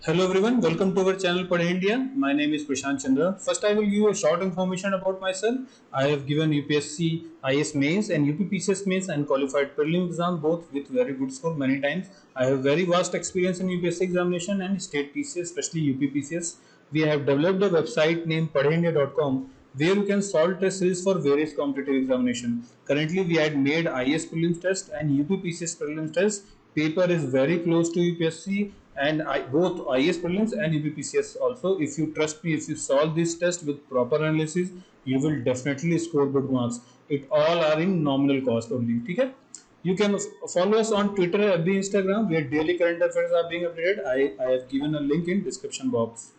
Hello everyone, welcome to our channel Padhe India. My name is Prashant Chandra. First, I will give you a short information about myself. I have given UPSC IS mains and UPPCS mains and qualified prelim exam both with very good score many times. I have very vast experience in UPSC examination and state PCS, especially UPPCS. We have developed a website named padheindia.com where you can solve test series for various competitive examination. Currently, we had made IS prelims test and UPPCS prelims test. Paper is very close to UPSC and both IS prelims and UPPCS also. If you trust me, if you solve this test with proper analysis, you will definitely score good marks. It all are in nominal cost only. Okay? You can follow us on Twitter, FB, Instagram, where daily current affairs are being updated. I have given a link in description box.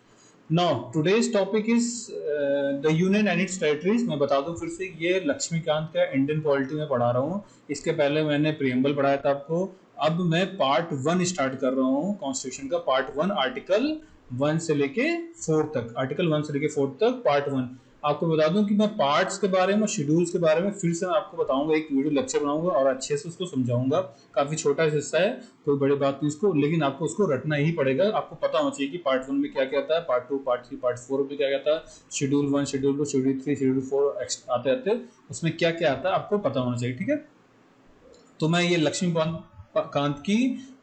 Now today's topic is the union and its territories. मैं बता दूं फिर से, ये लक्ष्मीकांत का Indian polity में पढ़ा रहा हूँ. इसके पहले मैंने प्रियम्बल पढ़ाया था आपको. अब मैं पार्ट 1 स्टार्ट कर रहा हूँ कॉन्स्टिट्यूशन का. पार्ट 1 आर्टिकल 1 से लेके 4 तक, आर्टिकल 1 से लेके 4 तक पार्ट 1. आपको बता दूं कि मैं पार्ट्स के बारे में, शेड्यूल्स के बारे में फिर से मैं आपको बताऊंगा, एक वीडियो लेक्चर बनाऊंगा और अच्छे से उसको समझाऊंगा. काफी छोटा हिस्सा है, कोई बड़ी बात नहीं इसको, लेकिन आपको उसको रटना ही पड़ेगा. आपको पता होना चाहिए कि पार्ट 1 में क्या क्या आता है, पार्ट 2, पार्ट 3, पार्ट 4 में क्या क्या आता है, शेड्यूल 1, शेड्यूल 2, शेड्यूल 3, शेड्यूल 4 आते आते उसमें क्या क्या आता है आपको पता होना चाहिए. ठीक है, तो मैं ये लक्ष्मीकांत की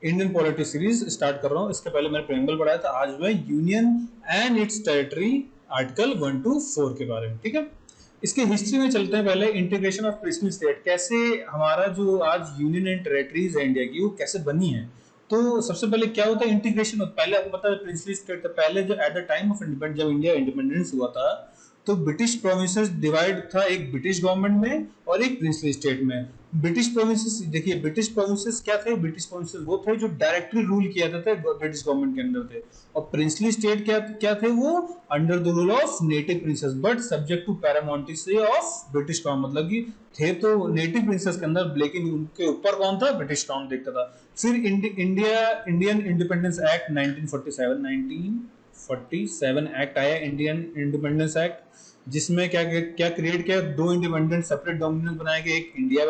इंडियन पॉलिटी सीरीज स्टार्ट कर रहा हूँ. इसके पहले मैंने प्रेम्बल पढ़ाया था. आज मैं union and it's territory article 1 to 4 के बारे में. ठीक है, इसके हिस्ट्री में चलते हैं. पहले इंटीग्रेशन ऑफ प्रिंसली स्टेट, कैसे हमारा जो आज यूनियन एंड टेरिटरीज है इंडिया की, वो कैसे बनी है. तो सबसे पहले क्या होता है इंटीग्रेशन. पहले आपको पता है प्रिंसली स्टेट था. पहले जो at the time of independence, जब इंडिया इंडिपेंडेंस हुआ था, तो ब्रिटिश प्रोविंसेस डिवाइड था, एक ब्रिटिश गवर्नमेंट में और एक प्रिंसली स्टेट में. ब्रिटिश प्रोविंसेस, देखिए ब्रिटिश प्रोविंसेस क्या थे, ब्रिटिश प्रोविंसेस वो थे जो डायरेक्टली रूल किया जाता था, ब्रिटिश गवर्नमेंट के अंदर थे. और प्रिंसली स्टेट क्या क्या थे, वो under the rule of native princes but subject to paramountcy of British crown. मतलब कि थे तो नेटिव प्रिंसेस के अंदर, लेकिन उनके ऊपर कौन था, ब्रिटिश क्राउन देखता था. फिर इंडियन इंडिपेंडेंस एक्ट 1947 एक्ट आया, इंडियन इंडिपेंडेंस एक्ट, जिसमें क्या क्या क्रिएट किया, दो इंडिपेंडेंट सेपरेट डोमिनियन बनाया गया. एक इंडिया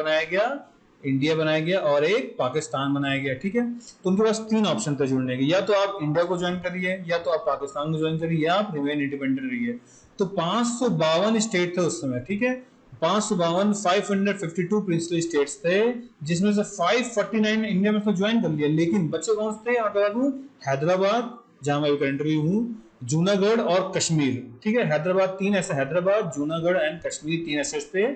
बनाया गया और एक पाकिस्तान बनाया गया. ठीक है, तो उनके पास 3 ऑप्शन थे जुड़ने के. या तो आप इंडिया को ज्वाइन करिए, या तो आप पाकिस्तान को ज्वाइन करिए, या आप रिमेन इंडिपेंडेंट रहिए. तो 552 स्टेट थे उस समय. ठीक है, 552 प्रिंसली स्टेट्स थे, जिसमें से 549 इंडिया में तो ज्वाइन कर लिया. लेकिन बच्चे कौन से थे, बता दूं, हैदराबाद जहां मैं कंट्री हूं, जूनागढ़ और कश्मीर. ठीक है, हैदराबाद 3 ऐसे, हैदराबाद, जूनागढ़ एंड कश्मीर 3 ऐसे थे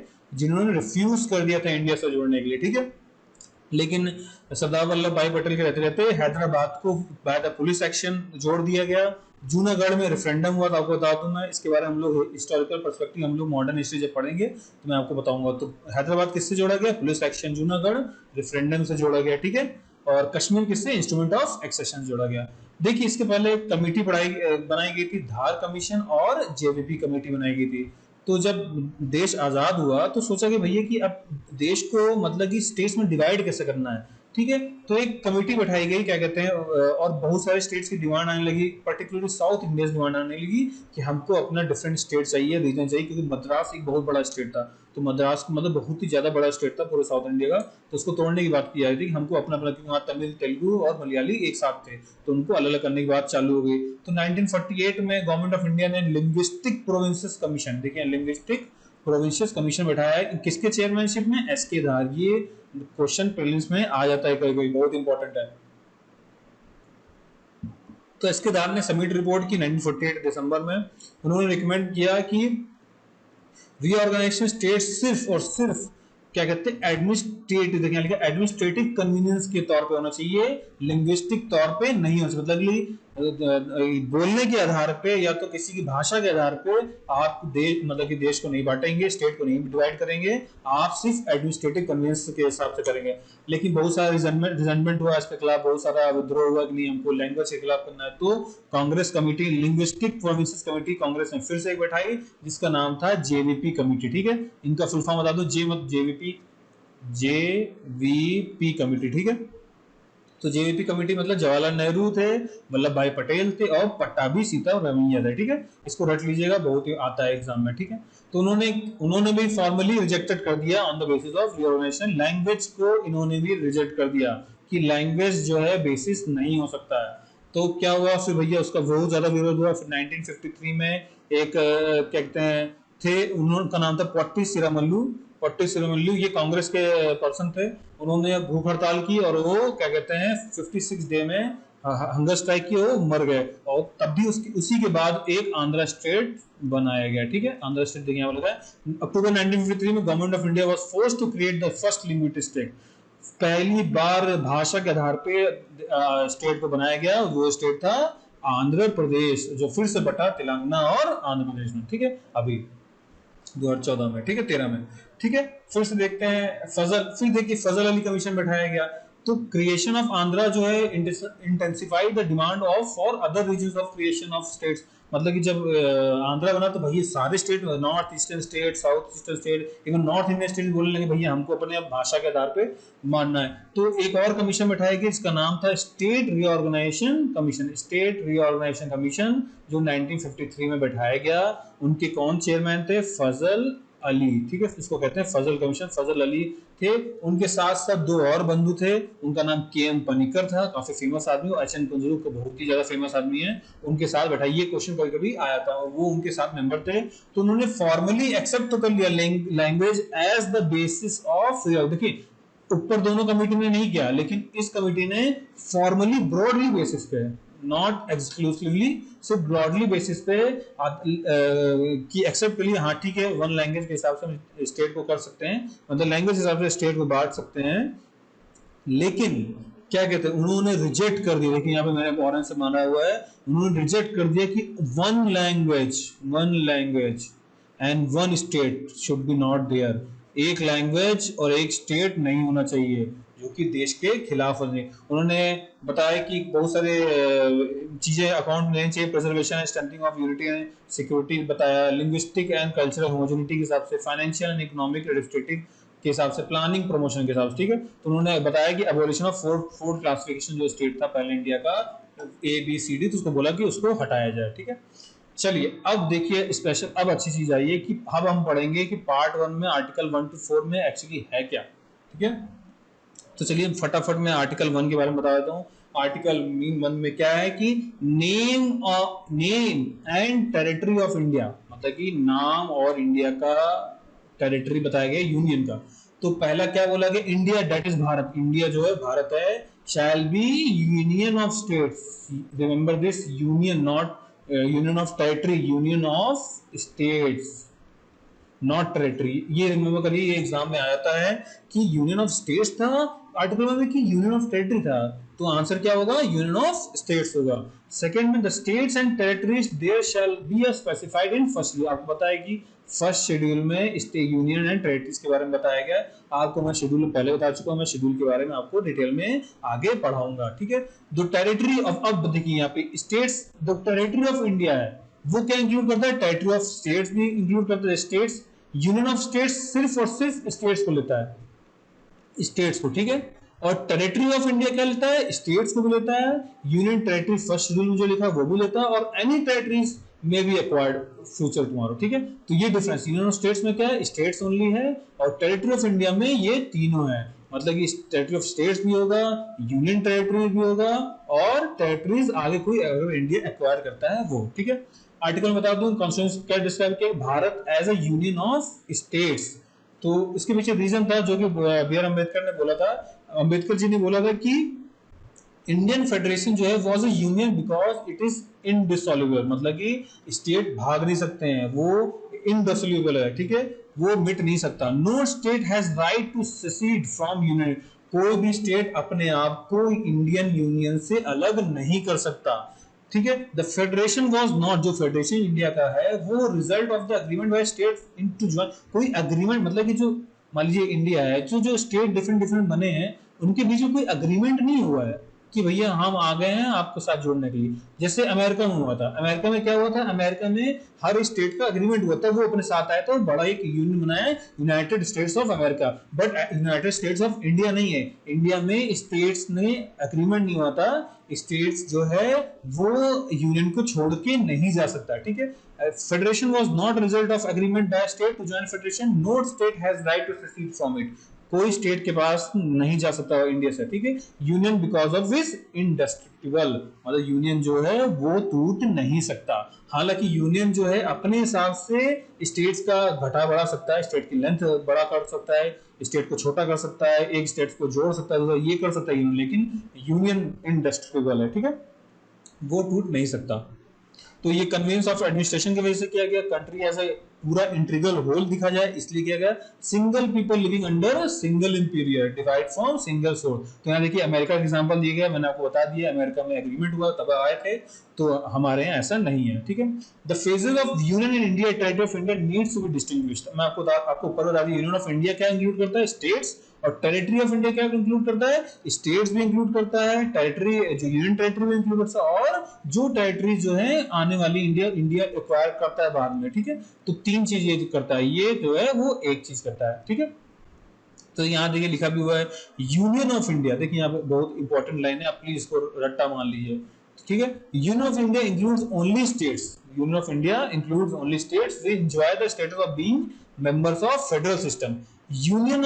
जिन्होंने रिफ्यूज कर दिया था इंडिया से जोड़ने के लिए. ठीक है, लेकिन सरदार वल्लभ भाई पटेल के रहते रहते हैदराबाद को बाय द पुलिस एक्शन जोड़ दिया गया. जूनागढ़ में रेफरेंडम हुआ था, आपको बता दूं मैं, इसके बारे में हम लोग हिस्टोरिकल पर्सपेक्टिव, हम लोग मॉडर्न हिस्ट्री जब पढ़ेंगे तो मैं आपको बताऊंगा. तो हैदराबाद किससे जोड़ा गया, पुलिस एक्शन. जूनागढ़ रेफरेंडम से जोड़ा गया. ठीक है, और कश्मीर किससे, इंस्ट्रूमेंट ऑफ एक्सेशन जोड़ा गया. देखिए इसके पहले एक कमेटी बनाई गई थी, धार कमीशन और जेवीपी कमेटी बनाई गई थी. तो जब देश आजाद हुआ तो सोचा कि भैया कि अब देश को मतलब कि स्टेट्स में डिवाइड कैसे करना है. ठीक है, तो एक कमेटी बैठाई गई, क्या कहते हैं, और बहुत सारे स्टेट्स की डिमांड आने लगी, पर्टिकुलरली साउथ इंडिया की डिमांड आने लगी कि हमको अपना डिफरेंट स्टेट चाहिए, रीजन चाहिए, क्योंकि मद्रास एक बहुत बड़ा स्टेट था. तो मद्रास मतलब बहुत ही ज्यादा बड़ा स्टेट था पूरे साउथ इंडिया का. तो उसको तोड़ने की बात की जा रही थी कि हमको अपना अपना, क्योंकि वहाँ तमिल, तेलुगु और मलयाली एक साथ थे, तो उनको अलग अलग करने की बात चालू हो गई. तो 1948 में गवर्नमेंट ऑफ इंडिया ने लिंग्विस्टिक प्रोविंसेस कमीशन, देखिए लिंग्विस्टिक प्रोविंशियस कमीशन बैठाया है. किसके चेयरमैनशिप में, एसके धार. ये क्वेश्चन प्रीलिम्स में आ जाता है कभी कभी, बहुत इंपॉर्टेंट है. तो एसके धार ने सबमिट रिपोर्ट की 1948 दिसंबर में. उन्होंने रिकमेंड किया कि रीऑर्गेनाइजेशन स्टेट सिर्फ और सिर्फ क्या कहते हैं, एडमिनिस्ट्रेटिव, देखिए लिखा एडमिनिस्ट्रेटिव कन्वीनियंस के तौर पे होना चाहिए, लिंग्विस्टिक तौर पे नहीं हो सकता. मतलब बोलने के आधार पे या तो किसी की भाषा के आधार पे आप देश, मतलब कि देश को नहीं बांटेंगे, स्टेट को नहीं डिवाइड करेंगे, आप सिर्फ एडमिनिस्ट्रेटिव कन्वीनियंस के हिसाब से करेंगे. लेकिन बहुत सारा रिजनमेंट हुआ इसके खिलाफ, बहुत सारा विद्रोह हुआ कि नहीं हमको लैंग्वेज के खिलाफ करना है. तो Congress committee, linguistic provinces committee, Congress ने फिर से एक बैठाई जिसका नाम था जेवीपी कमेटी. ठीक है, इनका फुल फॉर्म बता दो, जेवीपी कमेटी. ठीक है, तो जेवीपी कमेटी मतलब जवाहरलाल नेहरू थे, वल्लभ भाई पटेल थे और पट्टाभी सीता रमैया थे. ठीक है, इसको रट लीजिएगा, बहुत ही आता है एग्जाम में. ठीक है, तो उन्होंने भी फॉर्मली रिजेक्टेड कर दिया on the basis of reorganisation. Language को इन्होंने भी रिजेक्ट कर दिया कि लैंग्वेज जो है बेसिस नहीं हो सकता है. तो क्या हुआ फिर भैया, उसका बहुत ज्यादा विरोध हुआ। फिर 1953 में एक क्या कहते हैं थे, उनका नाम था पट्टी सिरामल्लू। पट्टी सिरामल्लू ये कांग्रेस के पर्सन थे। उन्होंने भूख हड़ताल की और वो क्या कहते हैं 56 डे में हंगर स्ट्राइक की, वो मर गए। और तब भी उसी के बाद एक आंध्रा स्टेट बनाया गया। ठीक है, आंध्रा स्टेट देखिए यहाँ पर लगा है, अक्टूबर 1953 में government of India was forced to create the first linguistic state. पहली बार भाषा के आधार पे स्टेट को बनाया गया, वो स्टेट था आंध्र प्रदेश, जो फिर से बटा तेलंगाना और आंध्र प्रदेश में। ठीक है, अभी 2014 में, ठीक है 13 में। ठीक है, फिर से देखते हैं फजल, फिर देखिए फजल अली कमीशन बैठाया गया। तो क्रिएशन ऑफ आंध्रा जो है intensified the demand of for other reasons of creation of states. मतलब कि जब आंध्रा बना तो भैया सारे state, north eastern state, south eastern state, even north Indian state बोलने लगे भैया हमको अपने भाषा के आधार पे मानना है। तो एक और कमीशन बैठाया गया, इसका नाम था state reorganisation commission. State reorganisation commission जो 1953 में बैठाया गया। उनके कौन चेयरमैन थे? फजल अली। ठीक है, इसको कहते हैं फजल कमीशन, फजल अली थे। उनके साथ साथ दो और बंधु थे, उनका नाम के एम पनिकर था, काफी फेमस आदमी, और एच एन कुंजरू को बहुत ही ज्यादा फेमस आदमी है। उनके साथ बैठा, ये क्वेश्चन कभी कभी आया था, वो उनके साथ मेंबर थे। तो उन्होंने फॉर्मली एक्सेप्ट तो कर लिया language as the basis of. देखिए ऊपर दोनों कमेटी ने नहीं किया, लेकिन इस कमेटी ने फॉर्मली ब्रॉडली बेसिस पे, नॉट एक्सक्लूसिवली, सिर्फ ब्रॉडली बेसिस पे कि एक्सेप्ट कर लिया। हाँ ठीक है, वन लैंग्वेज के हिसाब से हम स्टेट को कर सकते हैं, मतलब लैंग्वेज के हिसाब से स्टेट को बांट सकते हैं। लेकिन क्या कहते हैं, उन्होंने रिजेक्ट कर दिया। देखिए यहाँ पे मैंने फॉरेन से माना हुआ है, उन्होंने रिजेक्ट कर दिया कि one language and one state should be not there. एक लैंग्वेज और एक स्टेट नहीं होना चाहिए, जो कि देश के खिलाफ है। उन्होंने बताया कि बहुत सारे चीजें अकाउंट में लेनी चाहिए, preservation and strengthening of unity and security बताया, लिंग्विस्टिक एंड कल्चरल होमोजेनिटी के हिसाब से, फाइनेंशियल एंड इकोनॉमिक एडमिनिस्ट्रेटिव के हिसाब से, प्लानिंग प्रमोशन के हिसाब से। ठीक है, तो उन्होंने बताया कि एबोलिशन ऑफ फोर्थ क्लासिफिकेशन जो स्टेट था पहले इंडिया का ए बी सी डी, तो उसको बोला कि उसको हटाया जाए। ठीक है, चलिए अब देखिए स्पेशल, अब अच्छी चीज आई है कि अब हम पढ़ेंगे कि पार्ट 1 में आर्टिकल 1 to 4 में एक्चुअली है क्या। ठीक है, तो चलिए फटाफट मैं आर्टिकल 1 के बारे में बता देता हूँ। आर्टिकल 1 में क्या है कि name and territory of India, मतलब कि नाम और इंडिया का टेरिटरी बताया गया, यूनियन का। तो पहला क्या बोला गया, India that is Bharat, India जो है भारत है, shall B union of states. Remember this, union, not union of territory, union of states, not territory. ये रिमेंबर करिए, ये एग्जाम में आता है कि यूनियन ऑफ स्टेट्स था आर्टिकल में कि यूनियन ऑफ टेरिटरी था, तो आंसर क्या होगा, यूनियन ऑफ स्टेट्स होगा। सेकंड में the states and territories there shall be specified in first schedule. आपको पता है कि फर्स्ट शेड्यूल में यूनियन एंड टेरिटरीज के बारे में बताया गया। आपको मैं शेड्यूल पहले बता चुका हूं, मैं शेड्यूल के बारे में आपको डिटेल में आगे पढ़ाऊंगा। ठीक है, द टेरिटरी ऑफ, अब देखिए यहाँ पे states, the territory of India है, वो क्या इंक्लूड करता है, टेरिटरी ऑफ स्टेट्स भी इंक्लूड करता है। स्टेट्स, यूनियन ऑफ स्टेट्स सिर्फ और सिर्फ स्टेट्स को लेता है, स्टेट्स को। ठीक है, और टेरिटरी ऑफ इंडिया क्या लेता है, स्टेट्स को भी लेता है। यूनियन टेरिटरी फर्स्ट शेड्यूल में जो लिखा है वो भी लेता है, और एनी टेरिटरीज में भी एक्वायर्ड फ्यूचर टुमारो। ठीक है, तो ये डिफरेंस यूनियन ऑफ स्टेट्स में क्या है, स्टेट्स ओनली है, और टेरिटरी ऑफ इंडिया में ये तीनों है। मतलब कि टेरिटरी ऑफ स्टेट्स भी होगा, यूनियन टेरिटरी भी होगा, और टेरिटरीज आगे कोई अगर इंडिया एक्वायर करता है वो। ठीक है, आर्टिकल बता दूं, कॉन्स्टिट्यूशन क्या डिस्क्राइब किया, Bharat as a union of states. तो इसके पीछे रीजन था जो कि बी आर अम्बेडकर ने बोला था, अम्बेडकर जी ने बोला था कि इंडियन फेडरेशन जो है was a union because it is indissoluble. मतलब कि स्टेट भाग नहीं सकते हैं, वो इनडिसॉल्युबल है। ठीक है, वो मिट नहीं सकता। No state has right to secede from union, कोई भी स्टेट अपने आप को इंडियन यूनियन से अलग नहीं कर सकता। ठीक है, द फेडरेशन वाज नॉट, जो फेडरेशन इंडिया का है वो result of the agreement by states into join. कोई अग्रीमेंट, मतलब कि जो मान लीजिए इंडिया है, जो जो स्टेट डिफरेंट डिफरेंट बने हैं उनके बीच में कोई अग्रीमेंट नहीं हुआ है कि भैया हम आ गए हैं आपको साथ जोड़ने के लिए। जैसे अमेरिका में हुआ था, अमेरिका में क्या हुआ था, अमेरिका में हर स्टेट का अग्रीमेंट हुआ था, वो अपने साथ आया था, बड़ा एक यूनियन बनाया, United states of America. But United states of India नहीं है, इंडिया में स्टेट्स ने अग्रीमेंट नहीं हुआ था, स्टेट्स जो है वो यूनियन को छोड़ के नहीं जा सकता। ठीक है, federation was not result of agreement by state to join federation, no state has right to secede from it. कोई स्टेट के पास नहीं जा सकता इंडिया से, ठीक है। Union because of is indestructible, मतलब यूनियन जो है वो टूट नहीं सकता। हालांकि यूनियन जो है अपने हिसाब से स्टेट्स का घटा बढ़ा सकता है, स्टेट की लेंथ बड़ा कर सकता है, स्टेट को छोटा कर सकता है, एक स्टेट को जोड़ सकता है, ये कर सकता है यूनियन, लेकिन यूनियन इंडेस्ट्रक्टिबल है, ठीक है, वो टूट नहीं सकता। तो ये कन्वीनियंस ऑफ एडमिनिस्ट्रेशन की वजह से किया गया, कंट्री एज ए पूरा इंटीग्रल होल दिखा जाए इसलिए किया गया, single people living under single imperial divide from single source. तो यहाँ देखिए अमेरिका का एग्जांपल दिया गया, मैंने आपको बता दिया अमेरिका में एग्रीमेंट हुआ तब आए थे, तो हमारे यहाँ ऐसा नहीं है, ठीक है। The phases of union in India, territory of India needs to be distinguished. मैं आपको ऊपर बता दूं, यूनियन ऑफ इंडिया क्या इंक्लूड करता है, स्टेट्स, और टेरिटरी ऑफ इंडिया क्या इंक्लूड करता है, स्टेट्स भी इंक्लूड करता है, टेरिटरी जो यूनियन टेरिटरी भी इंक्लूड करता है, और जो टेरिटरी जो है आने वाली इंडिया एक्वायर करता है बाद में, ठीक है। तो तीन चीज ये करता है, ये जो है वो एक चीज करता है, ठीक है। तो यहाँ देखिए लिखा भी हुआ है यूनियन ऑफ इंडिया, देखिए यहाँ पे बहुत इंपॉर्टेंट लाइन है, आप प्लीज इसको रट्टा मान लीजिए, ठीक है। Union of India includes only states, union of India includes only states we enjoy the status of being members of federal system. Union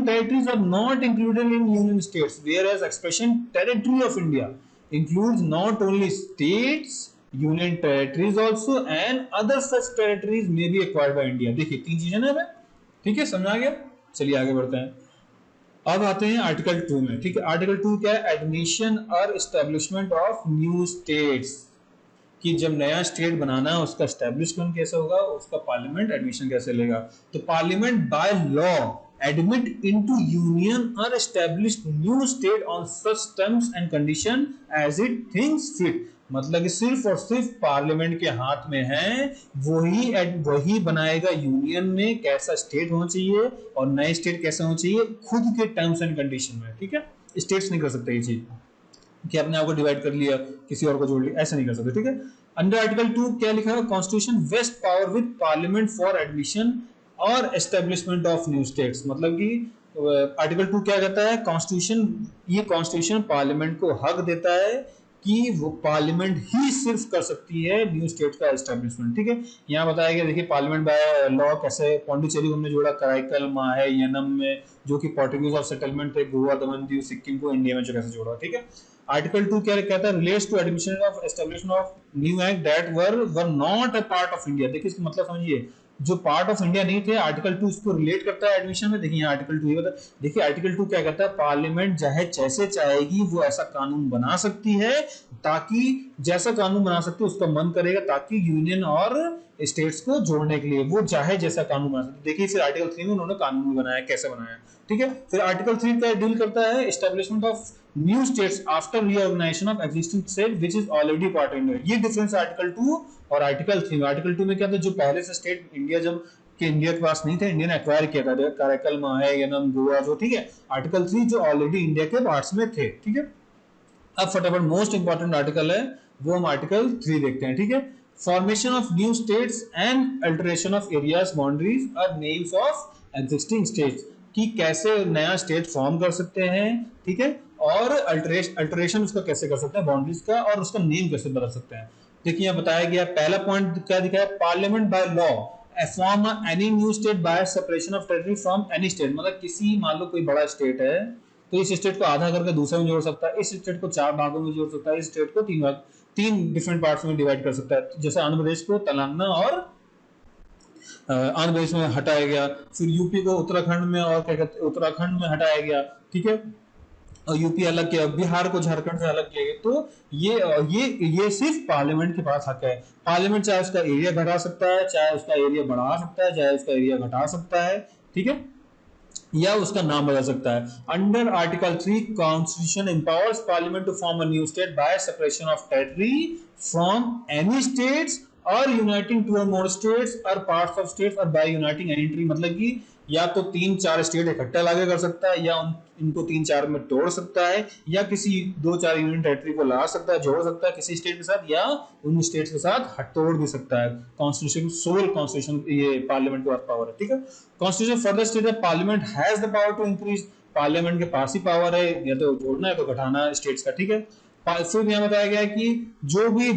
territories are not included in union states, whereas expression territory of India includes not only states, union territories also, and other such territories may be acquired by India। देखिए तीन चीजें ना हमें, ठीक है, समझ आ गया। चलिए आगे बढ़ते हैं, अब आते हैं आर्टिकल 2 में, ठीक है। आर्टिकल 2 क्या है, एडमिशन और एस्टेब्लिशमेंट ऑफ न्यू स्टेट्स, कि जब नया स्टेट बनाना है उसका एस्टेब्लिशमेंट कैसे होगा, उसका पार्लियामेंट एडमिशन कैसे लेगा। तो parliament by law admit into union और establish new state on such terms and condition as it thinks fit, मतलब कि सिर्फ और सिर्फ पार्लियामेंट के हाथ में है, वही बनाएगा यूनियन में कैसा स्टेट होना चाहिए और नए स्टेट कैसा होना चाहिए खुद के टर्म्स एंड कंडीशन में, ठीक है। स्टेट्स नहीं कर सकते ये चीज कि अपने आप को डिवाइड कर लिया किसी और को जोड़ लिया, ऐसा नहीं कर सकते, ठीक है। अंडर आर्टिकल 2 क्या लिखा है, constitution vests power with parliament for admission और एस्टेब्लिशमेंट ऑफ न्यू स्टेट्स, मतलब कि आर्टिकल 2 क्या कहता है, कॉन्स्टिट्यूशन पार्लियामेंट को हक देता है कि वो पार्लियामेंट ही सिर्फ कर सकती है न्यू स्टेट का एस्टेब्लिशमेंट, ठीक है। यहाँ बताया गया, देखिए पार्लियामेंट बाय लॉ कैसे, पौंडीचेरी को हमने जोड़ा, कराईकल, माहे, यनम में जो कि पोर्टुगीज ऑफ सेटलमेंट थे, गोवा, दमन दीव, सिक्किम को इंडिया में जो कैसे जोड़ा, ठीक है। आर्टिकल 2 क्या कहता है, relates to admission of establishment of new act that were not a part of India. देखिए इसका मतलब समझिए, जो पार्ट ऑफ इंडिया नहीं थे, आर्टिकल 2 इसको रिलेट करता है एडमिशन में। देखिए आर्टिकल 2 ये बता, देखिए आर्टिकल 2 क्या कहता है, पार्लियामेंट चाहे जैसे चाहेगी वो ऐसा कानून बना सकती है, ताकि जैसा कानून बना सकती है उसका मन करेगा, ताकि यूनियन और स्टेट्स को जोड़ने के लिए वो चाहे जैसा कानून बना सकती है। देखिए फिर आर्टिकल 3 में उन्होंने कानून बनाया, कैसे बनाया, ठीक है। फिर आर्टिकल 3 क्या डील करता है, establishment of new states after reorganisation of existing state which is already part of India. ये डिफरेंस है आर्टिकल 2 और आर्टिकल 3 में। आर्टिकल 2 में क्या था, जो पहले से स्टेट इंडिया के पास नहीं थे, इंडिया ने एक्वायर किया था, कराईकल, माहे, यनम, गोवा जो, ठीक है। आर्टिकल 3 जो ऑलरेडी इंडिया के पार्ट्स में थे, ठीक है। अब फटाफट मोस्ट इंपॉर्टेंट आर्टिकल है वो हम आर्टिकल 3 देखते हैं, ठीक है। Formation of new states and alteration of areas boundaries और नेम्स ऑफ एग्जिस्टिंग स्टेट्स, कि कैसे नया स्टेट फॉर्म कर सकते हैं, ठीक है, और अल्टरेशन उसका कैसे कर सकते हैं बाउंड्रीज का, और उसका नेम कैसे बदल सकते हैं। देखिए यहाँ बताया गया, पहला पॉइंट क्या दिखा है, parliament by law form any new state by separation of territory from any state, मतलब किसी, मान लो कोई बड़ा स्टेट है तो इस स्टेट को आधा करके दूसरे में जोड़ सकता है, इस स्टेट को 4 भागों में जोड़ सकता है, इस स्टेट को 3 डिफरेंट पार्ट्स में डिवाइड कर सकता है। जैसे आंध्र प्रदेश को तेलंगाना और आंध्र प्रदेश में हटाया गया, फिर यूपी को उत्तराखंड में और क्या कहते हैं उत्तराखंड में हटाया गया, ठीक है, और यूपी अलग किया, बिहार को झारखंड से अलग किया गया। तो ये सिर्फ पार्लियामेंट के पास हक है। पार्लियामेंट चाहे उसका एरिया घटा सकता है, चाहे उसका एरिया बढ़ा सकता है, चाहे उसका एरिया घटा सकता है, ठीक है, या उसका नाम बदल सकता है। Under article 3 constitution empowers parliament to form a new state by separation of territory from any states और यूनाइटिंग 2 or more स्टेट्स और पार्ट्स ऑफ स्टेट्स और बाय यूनाइटिंग एनी ट्री, मतलब कि या तो 3-4 स्टेट इकट्ठा लाके कर सकता है, या इनको 3-4 में तोड़ सकता है, या किसी 2-4 यूनियन टेरिटरी को ला सकता है, जोड़ सकता है किसी स्टेट के साथ, या उन स्टेट्स के साथ तोड़ भी सकता है। कॉन्स्टिट्यूशन, सोल कॉन्स्टिट्यूशन, ये पार्लियामेंट के पास पावर है, ठीक है। कॉन्स्टिट्यूशन फर्दर स्टेट है parliament has the power to increase, parliament के पास ही पावर है या तो जोड़ना है तो घटाना स्टेट्स का, ठीक है। फिर यहाँ बताया गया कि जो भी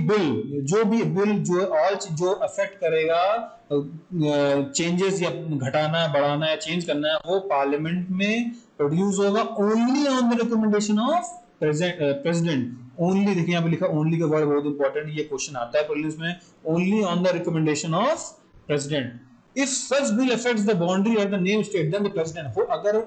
बिल जो अफेक्ट करेगा चेंजेस या घटाना बढ़ाना या चेंज करना है, वो पार्लियामेंट में प्रोड्यूस होगा only on the recommendation of president. Only, देखिए यहाँ पे लिखा ओनली का वर्ड बहुत इंपॉर्टेंट, ये क्वेश्चन आता है प्रीलिम्स में। Only on the recommendation of president. If such bill affects the boundary और the name state then the president, हो अगर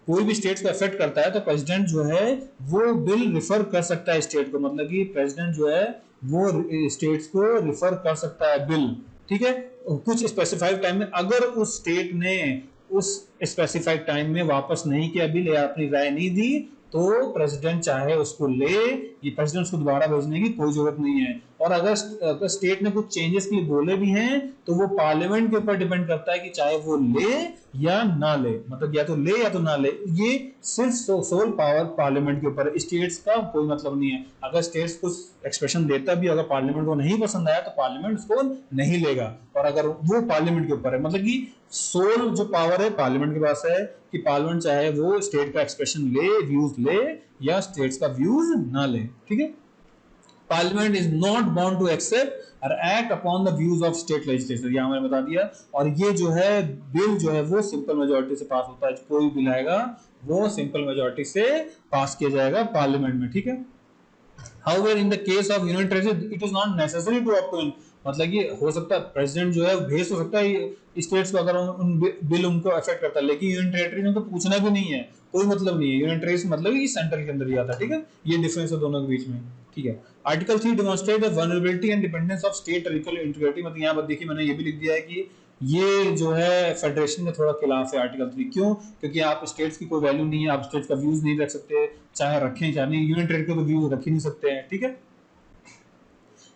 कोई भी स्टेट्स को अफेक्ट करता है तो प्रेसिडेंट जो है वो बिल रिफर कर सकता है स्टेट को, मतलब कि प्रेसिडेंट जो है वो स्टेट्स को रिफर कर सकता है बिल, ठीक है, कुछ स्पेसिफाइड टाइम में। अगर उस स्टेट ने उस स्पेसिफाइड टाइम में वापस नहीं किया बिल या अपनी राय नहीं दी, तो प्रेसिडेंट चाहे उसको ले, ये प्रेसिडेंट उसको दोबारा भेजने की कोई जरूरत नहीं है। और अगर स्टेट ने कुछ चेंजेस के लिए बोले भी हैं तो वो पार्लियामेंट के ऊपर डिपेंड करता है कि चाहे वो ले या ना ले, मतलब या तो ले या तो ना ले, ये सिर्फ सोल पावर पार्लियामेंट के ऊपर, स्टेट्स का कोई मतलब नहीं है। अगर स्टेट्स कुछ एक्सप्रेशन देता भी, अगर पार्लियामेंट को नहीं पसंद आया तो पार्लियामेंट उसको नहीं लेगा, और अगर वो पार्लियामेंट के ऊपर है, मतलब कि सोल जो पावर है पार्लियामेंट के पास है कि पार्लियामेंट चाहे वो स्टेट का एक्सप्रेशन ले, व्यूज ले या स्टेट्स का व्यूज ना ले, ठीक है। Parliament is not bound to accept और act upon the views of state legislature, यहां मैंने बता दिया। और ये जो है बिल जो है वो सिंपल मेजोरिटी से पास होता है, कोई बिल आएगा वो सिंपल मेजोरिटी से पास किया जाएगा पार्लियामेंट में, ठीक है। However, in the case of union territory, it is not necessary to obtain, मतलब कि हो सकता है प्रेसिडेंट जो है भेज तो सकता है स्टेट्स को अगर उन बिल उनको अफेक्ट करता है, लेकिन यूनियन टेरिटरी में तो पूछना भी नहीं है, कोई मतलब नहीं है। यूनियन टेरिटरी मतलब कि सेंट्रल के अंदर ही आता है, ठीक है, ये डिफरेंस है दोनों के बीच में, ठीक है। Article 3 demonstrate the vulnerability and dependence of state territorial integrity, मतलब यहाँ पर देखिए मैंने ये भी लिख दिया है कि ये जो है फेडरेशन के थोड़ा खिलाफ है आर्टिकल 3, क्यों? क्योंकि आप स्टेट्स की कोई वैल्यू नहीं है, आप स्टेट्स का व्यूज नहीं रख सकते, चाहे रखें चाहे नहीं, यूनियन टेरिटरी का व्यूज रख ही नहीं सकते हैं, ठीक है।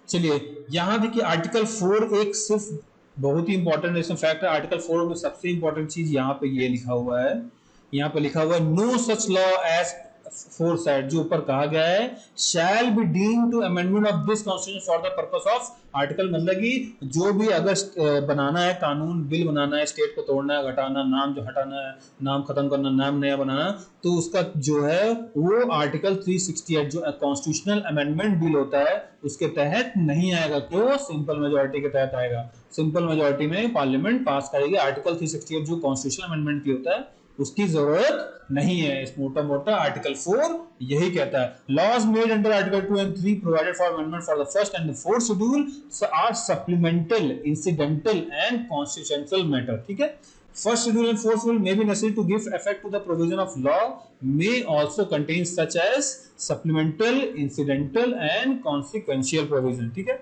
चलिए यहां देखिए आर्टिकल 4 एक सिर्फ बहुत ही इंपॉर्टेंट इसमें फैक्ट है। आर्टिकल 4 में सबसे इंपॉर्टेंट चीज यहाँ पे ये लिखा हुआ है, यहाँ पे लिखा हुआ है no such law as aforesaid, जो ऊपर कहा गया है shall be deemed to amendment of this constitution for the purpose of article, मतलब कि जो भी अगर बनाना है कानून, बिल बनाना है, स्टेट को तोड़ना है, घटाना, नाम जो हटाना है, नाम खत्म करना, नाम नया बनाना, तो उसका जो है वो आर्टिकल 368 जो कॉन्स्टिट्यूशनल अमेंडमेंट बिल होता है उसके तहत नहीं आएगा। क्यों? सिंपल मेजोरिटी के तहत आएगा, सिंपल मेजोरिटी में पार्लियामेंट पास करेगी। आर्टिकल 368 जो कॉन्स्टिट्यूशनल अमेंडमेंट की होता है उसकी जरूरत नहीं है। इस मोटा मोटा आर्टिकल 4 यही कहता है, laws made under article 2 and 3 provided for amendment for the first and the fourth schedule are supplemental, incidental and constitutional matter, ठीक है। First schedule and fourth schedule may be necessary to give effect to the provision of law may also contain such as supplemental, incidental and consequential provision, ठीक है।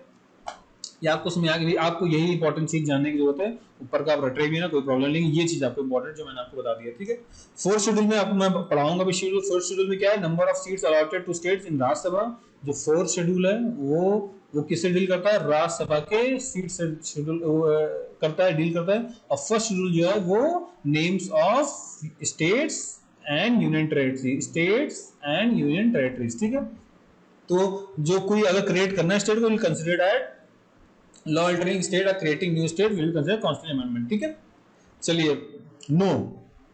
ये आपको समझ आ गई, आपको यही इंपॉर्टेंट चीज जानने की जरूरत है, ऊपर का आप रट रहे भी ना कोई प्रॉब्लम नहीं, ये चीज आपको इंपॉर्टेंट जो मैंने आपको बता दिया, ठीक है। फोर्थ शेड्यूल में आपको मैं पढ़ाऊंगा भी शेड्यूल। फोर्थ शेड्यूल में क्या है, number of seats allotted to states in Rajya Sabha. जो फोर्थ शेड्यूल है वो किससे डील करता है? राज्यसभा के सीट से शेड्यूल करता है, डील करता है। और फर्स्ट शेड्यूल जो है वो names of states and union territory, states and union territories, ठीक है। तो जो कोई अगर क्रिएट करना है स्टेट को, will considered at law altering state और creating new state will consider constitutional amendment, ठीक है। चलिए नो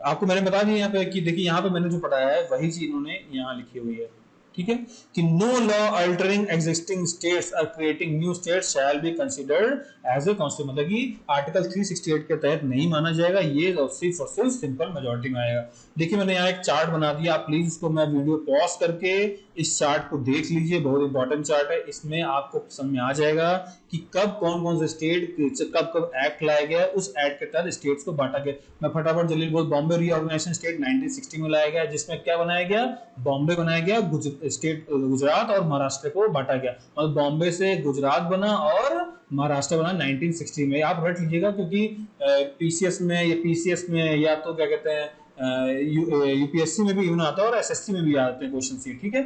आपको मैंने बता दिया यहाँ पे कि देखिए यहाँ पे मैंने जो पढ़ाया है वही चीज इन्होंने यहाँ लिखी हुई है, ठीक है, कि no law altering existing states और creating new states shall be considered as a constitution, मतलब कि आर्टिकल 368 के तहत नहीं माना जाएगा, ये सिर्फ और सिर्फ सिंपल मेजॉरिटी में आएगा। देखिए मैंने यहाँ एक चार्ट बना दिया, आप प्लीज इसको मैं वीडियो पॉज करके इस चार्ट को देख लीजिए, बहुत इंपॉर्टेंट चार्ट है। इसमें आपको समझ में आ जाएगा कि कब कौन कौन से स्टेट कब कब एक्ट लाया गया, उस एक्ट के तहत स्टेट्स को बांटा गया। मैं फटाफट जल्दी बोल, बॉम्बे रीऑर्गेनाइजेशन स्टेट 1960 में लाया गया, जिसमें क्या बनाया गया, बॉम्बे बनाया गया, स्टेट गुजरात और महाराष्ट्र को बांटा गया, मतलब बॉम्बे से गुजरात बना और महाराष्ट्र बना 1960 में। आप रट लीजिएगा क्योंकि पीसीएस में या पीसीएस में या तो क्या कहते हैं यूपीएससी में भी इवन आता है और एसएससी में भी आते हैं क्वेश्चन सी, ठीक है।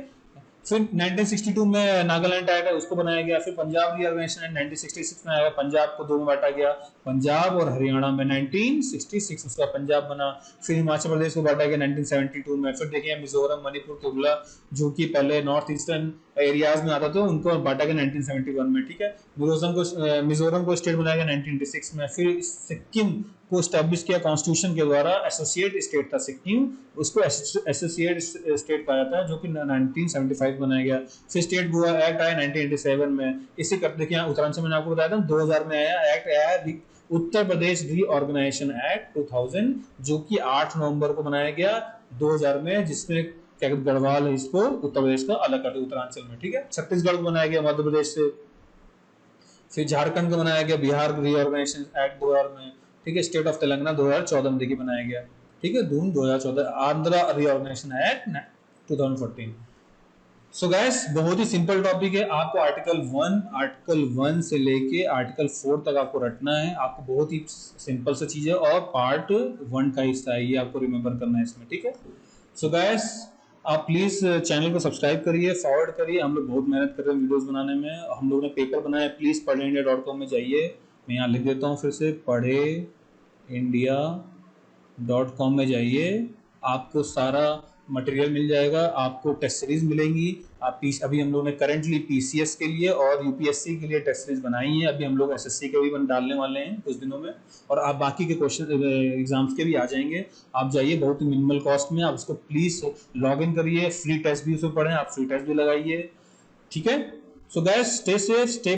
फिर 1962 में नागालैंड आया, उसको बनाया गया। फिर पंजाब रीऑर्गेनाइजेशन 1966 में आया, पंजाब को दो में बांटा गया, पंजाब और हरियाणा में 1966 उसका पंजाब बना। फिर हिमाचल प्रदेश को बांटा गया 1972 में। फिर देखिए मिजोरम, मणिपुर, त्रिपुरा जो कि पहले नॉर्थ ईस्टर्न एरियाज में आता था उनको बांटा गया 1971 में, ठीक है। मिजोरम को स्टेट बनाया गया 1986 में। फिर सिक्किम को स्टैब्लिश किया कॉन्स्टिट्यूशन के द्वारा, एसोसिएट स्टेट था सिक्किम, उसको एसोसिएट स्टेट कहा जाता है, जो कि 1975 बनाया गया। फिर स्टेट गोवा एक्ट आया 1987 में। इसी करते देखिए उत्तरांचल में आपको बताया था 2000 में आया एक्ट आया उत्तर प्रदेश रीऑर्गेनाइजेशन एक्ट 2000, जो कि 8 नवंबर को बनाया गया 2000 में, जिसमें क्या गढ़वाल है इसको उत्तर प्रदेश का अलग कर दिया उत्तरांचल में, ठीक है। छत्तीसगढ़ को बनाया गया मध्य प्रदेश से। फिर झारखंड को बनाया गया बिहार रीऑर्गेनाइजेशन एक्ट 2000 में, ठीक है। स्टेट ऑफ तेलंगाना 2014 में देखिए बनाया गया, ठीक है, जून 2014। Andhra reorganisation act 2014। So guess बहुत ही सिंपल टॉपिक है, आपको आर्टिकल 1 से लेके आर्टिकल 4 तक आपको रटना है। आपको बहुत ही सिंपल सा चीज है और पार्ट 1 का हिस्सा है, ये आपको रिमेंबर करना है इसमें, ठीक है। सो गैस आप प्लीज चैनल को सब्सक्राइब करिए, फॉरवर्ड करिए। हम लोग बहुत मेहनत कर रहे हैं वीडियोस बनाने में। हम लोग ने पेपर बनाया, प्लीज पढ़ेindia.com में जाइए। मैं यहाँ लिख देता हूँ फिर से, पढ़ेindia.com में जाइए, आपको सारा मटेरियल मिल जाएगा, आपको टेस्ट सीरीज मिलेंगी। आप अभी हम लोग ने करंटली पीसीएस के लिए और यूपीएससी के लिए टेस्ट सीरीज बनाई है। अभी हम लोग एसएससी के भी डालने वाले हैं कुछ दिनों में, और आप बाकी के क्वेश्चन एग्जाम्स के भी आ जाएंगे। आप जाइए, बहुत ही मिनिमल कॉस्ट में, आप उसको प्लीज लॉग इन करिए, फ्री टेस्ट भी उसमें पढ़ें, आप फ्री टेस्ट भी लगाइए, ठीक है। So guys stay safe, stay